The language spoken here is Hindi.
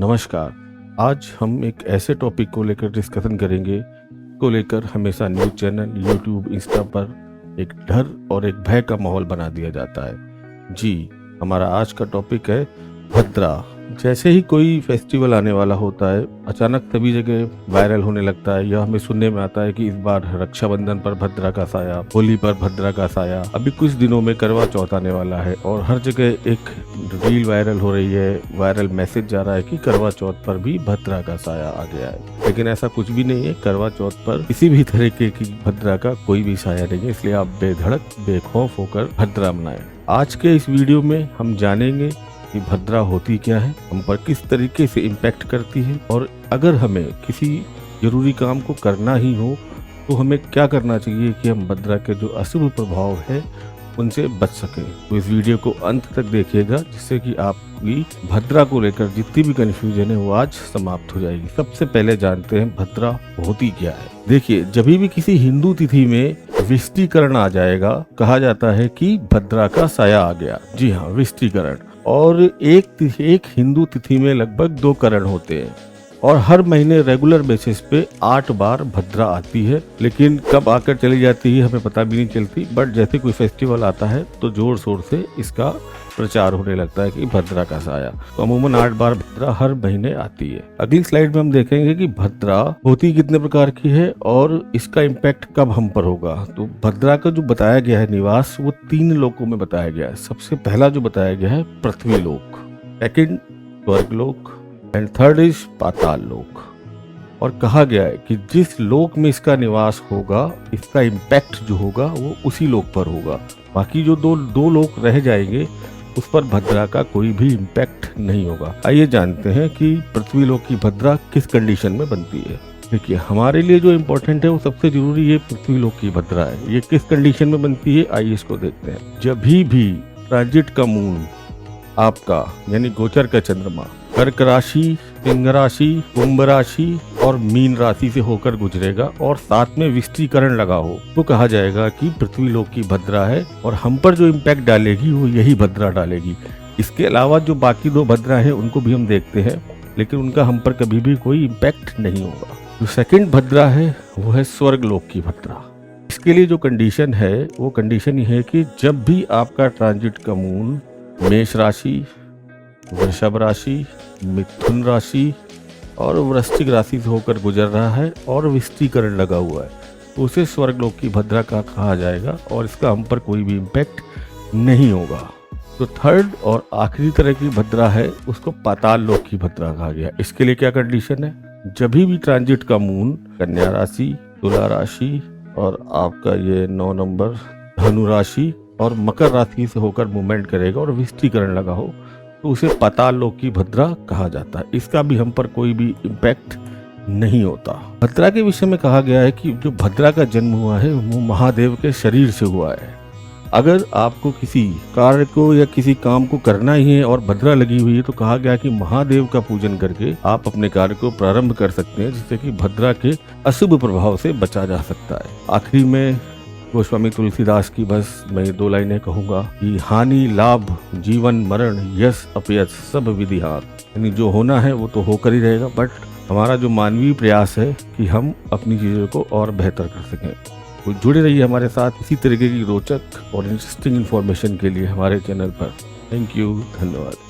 नमस्कार। आज हम एक ऐसे टॉपिक को लेकर डिस्कशन करेंगे को लेकर हमेशा न्यूज़ चैनल, यूट्यूब, इंस्टा पर एक डर और एक भय का माहौल बना दिया जाता है। जी, हमारा आज का टॉपिक है भद्रा। जैसे ही कोई फेस्टिवल आने वाला होता है, अचानक सभी जगह वायरल होने लगता है। यह हमें सुनने में आता है कि इस बार रक्षाबंधन पर भद्रा का साया, होली पर भद्रा का साया, अभी कुछ दिनों में करवा चौथ आने वाला है और हर जगह एक रील वायरल हो रही है, वायरल मैसेज जा रहा है कि करवा चौथ पर भी भद्रा का साया आ गया है। लेकिन ऐसा कुछ भी नहीं है। करवा चौथ पर किसी भी तरीके की भद्रा का कोई भी साया नहीं है, इसलिए आप बेधड़क बेखौफ होकर भद्रा मनाएं। आज के इस वीडियो में हम जानेंगे कि भद्रा होती क्या है, हम पर किस तरीके से इम्पैक्ट करती है और अगर हमें किसी जरूरी काम को करना ही हो तो हमें क्या करना चाहिए कि हम भद्रा के जो अशुभ प्रभाव है उनसे बच सकें। तो इस वीडियो को अंत तक देखिएगा, जिससे कि आपकी भद्रा को लेकर जितनी भी कंफ्यूजन है वो आज समाप्त हो जाएगी। सबसे पहले जानते हैं भद्रा होती क्या है। देखिए, जब भी किसी हिंदू तिथि में विष्टिकरण आ जाएगा, कहा जाता है कि भद्रा का साया आ गया। जी हाँ, विष्टिकरण। और एक हिंदू तिथि में लगभग 2 करण होते हैं और हर महीने रेगुलर बेसिस पे 8 बार भद्रा आती है। लेकिन कब आकर चली जाती है हमें पता भी नहीं चलती, बट जैसे कोई फेस्टिवल आता है तो जोर शोर से इसका प्रचार होने लगता है कि भद्रा का साया। तो अमूमन 8 बार भद्रा हर महीने आती है। अगली स्लाइड में हम देखेंगे कि भद्रा होती कितने प्रकार की है और इसका इम्पैक्ट कब हम पर होगा। तो भद्रा का जो बताया गया है निवास, वो 3 लोकों में बताया गया है। सबसे पहला जो बताया गया है पृथ्वी लोक, सेकंड स्वर्गलोक एंड थर्ड इज पाताल लोक। और कहा गया है कि जिस लोक में इसका निवास होगा, इसका इम्पैक्ट जो होगा वो उसी लोक पर होगा। बाकी जो दो लोक रह जाएंगे उस पर भद्रा का कोई भी इम्पैक्ट नहीं होगा। आइए जानते हैं कि पृथ्वी लोक की भद्रा किस कंडीशन में बनती है। देखिए, हमारे लिए जो इम्पोर्टेंट है वो सबसे जरूरी ये पृथ्वी लोक की भद्रा है। ये किस कंडीशन में बनती है, आइए इसको देखते हैं। जब भी ट्रांजिट का मून आपका यानी गोचर का चंद्रमा कर्क राशि, सिंह राशि, कुंभ राशि और मीन राशि से होकर गुजरेगा और साथ में विष्टिकरण लगा हो, तो कहा जाएगा कि पृथ्वी लोक की भद्रा है और हम पर जो इम्पैक्ट डालेगी वो यही भद्रा डालेगी। इसके अलावा जो बाकी 2 भद्रा है उनको भी हम देखते हैं, लेकिन उनका हम पर कभी भी कोई इम्पैक्ट नहीं होगा। जो सेकंड भद्रा है वो है स्वर्ग लोक की भद्रा। इसके लिए जो कंडीशन है वो कंडीशन ये है कि जब भी आपका ट्रांजिट का मून मेष राशि, वृषभ राशि, मिथुन राशि और वृश्चिक राशि से होकर गुजर रहा है और विष्टिकरण लगा हुआ है, तो उसे स्वर्गलोक की भद्रा का कहा जाएगा और इसका हम पर कोई भी इम्पैक्ट नहीं होगा। तो थर्ड और आखिरी तरह की भद्रा है उसको पाताल लोक की भद्रा कहा गया। इसके लिए क्या कंडीशन है, जब भी ट्रांजिट का मून कन्या राशि, तुला राशि और आपका ये 9 नंबर धनु राशि और मकर राशि से होकर मूवमेंट करेगा और विष्टिकरण लगा हो, तो उसे पाताल लोक की भद्रा कहा जाता है। इसका भी हम पर कोई भी इम्पैक्ट नहीं होता। भद्रा के विषय में कहा गया है कि जो भद्रा का जन्म हुआ है वो महादेव के शरीर से हुआ है। अगर आपको किसी कार्य को या किसी काम को करना ही है और भद्रा लगी हुई है तो कहा गया कि महादेव का पूजन करके आप अपने कार्य को प्रारंभ कर सकते हैं, जिससे कि भद्रा के अशुभ प्रभाव से बचा जा सकता है। आखिरी में गोस्वामी तुलसीदास की बस मैं 2 लाइनें कहूंगा कि हानि लाभ जीवन मरण यश अपयश सब विधि हाथ। यानी जो होना है वो तो होकर ही रहेगा, बट हमारा जो मानवीय प्रयास है कि हम अपनी चीजों को और बेहतर कर सकें। तो जुड़े रहिए हमारे साथ इसी तरीके की रोचक और इंटरेस्टिंग इन्फॉर्मेशन के लिए हमारे चैनल पर। थैंक यू, धन्यवाद।